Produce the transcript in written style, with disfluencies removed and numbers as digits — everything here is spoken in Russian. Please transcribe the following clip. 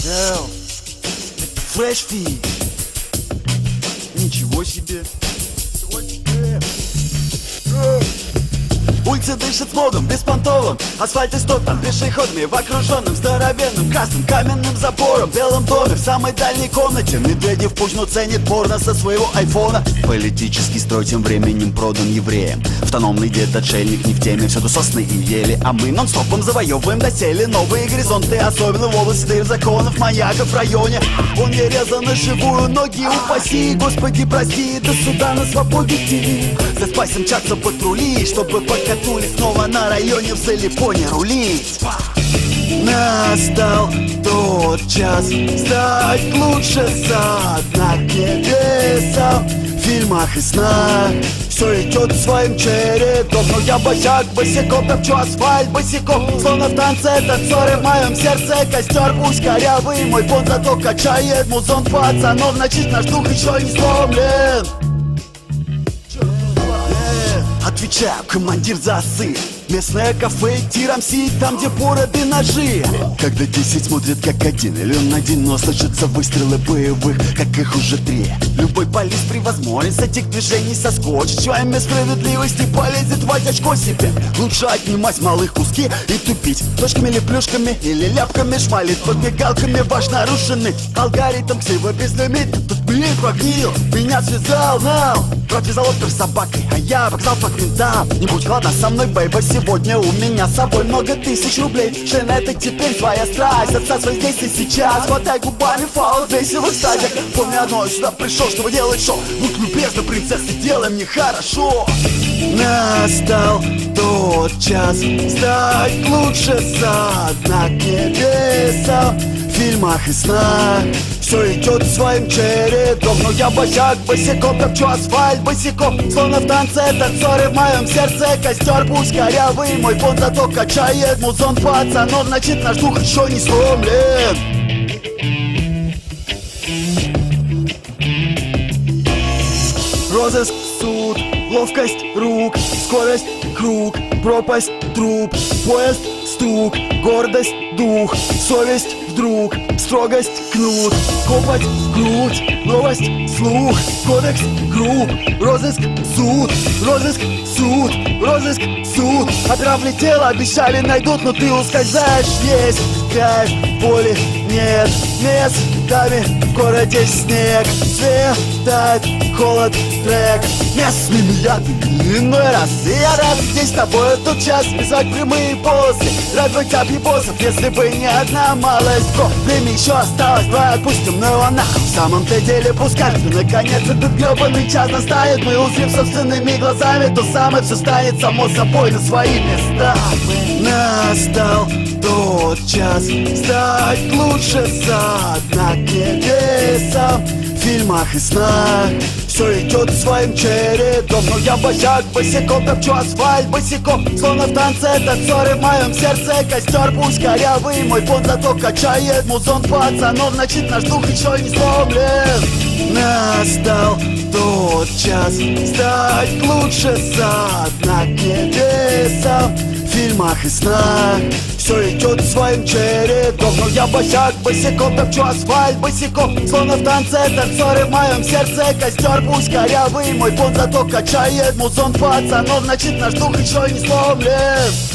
Эл, флешфи. Ничего себе. Улицы дышат смогом, беспонтовым, асфальт истоптан пешеходами в окруженном здоровенным красным каменным забором, в белом доме, в самой дальней комнате Медведев пучно ценит порно со своего айфона. Политический строй тем временем продан евреям. Автономный дед-отшельник не в теме, всюду сосны и ели. А мы нон-стопом завоевываем доселе новые горизонты, особенно в области дыр законов, маяков в районе. Он не резал на живую, ноги упаси, Господи прости, до суда на свободе идти. За спасем мчатся патрули, чтобы покатули снова на районе в Залипоне рулить. Настал тот час стать лучше со дна небеса. В фильмах и снах все идет своим чередом, но я босяк, босиком топчу асфальт, босиком, словно в танце танцоры в моем сердце. Костер пусть корявый, мой понт зато качает музон пацанов, значит наш дух еще не сломлен. Отвечаю, командир, за сыр. Местное кафе Тирамси, там где бороды ножи. Когда 10 смотрят как один, или он один, но слышатся выстрелы боевых, как их уже 3. Любой полис при возможности этих движений соскочит, чуями справедливости полезет в очко себе. Лучше отнимать малых куски и тупить точками или плюшками, или ляпками шмалит под мигалками ваш нарушенный алгоритм ксиво безлимит. Тут мир прогнил, меня связал нал. Провязал опер с собакой, а я вокзал по квинтам. Не будь ладно со мной, бейба, сегодня у меня с собой много тысяч рублей. Шин, это теперь твоя страсть, отсасывай здесь и сейчас. Хватай губами фаул в веселых стадиях. Помни одно, я сюда пришел, чтобы делать шоу. Будь любезна, принцесса, делай мне хорошо. Настал тот час стать лучше со дна небеса. В фильмах и снах все идет своим чередом, но я босяк, босиком топчу асфальт, босиком, словно в танце танцоры в моем сердце. Костер пусть корявый, мой понт зато качает музон пацанов, значит наш дух еще не сломлен. Розыск, суд, ловкость рук, скорость, круг, пропасть, труп, поезд, стук, гордость, дух, совесть, вдруг, строгость, кнут, копоть, грудь, новость, слух, кодекс, групп, розыск, суд, розыск, суд, розыск, суд. Отравли тело, обещали найдут, но ты ускользаешь. Есть кайф, боли нет, местами в городе снег, светает холод, трек. Местными ядами иной раз, и я рад здесь с тобой тот час писать прямые полосы, радовать объебосов, если бы не одна малость. Бро, время еще осталось, давай отпустим, но его нахуй. В самом-то деле пускай, наконец этот гребаный час настанет. Мы узрим собственными глазами то самое, все станет само собой на свои места. Настал тот час стать лучше со дна небеса. В фильмах и снах все идет своим чередом, но я босяк, босиком топчу асфальт, босиком, словно в танце танцоры в моем сердце. Костер пусть корявый, мой понт зато качает музон пацанов, значит наш дух еще не сломлен. Настал тот час стать лучше со дна небеса. В фильмах и снах все идет своим чередом, но я босяк, босиком топчу асфальт, босиком, словно в танце танцоры в моем сердце. Костер пусть корявый, мой понт зато качает музон пацанов, значит наш дух еще не сломлен.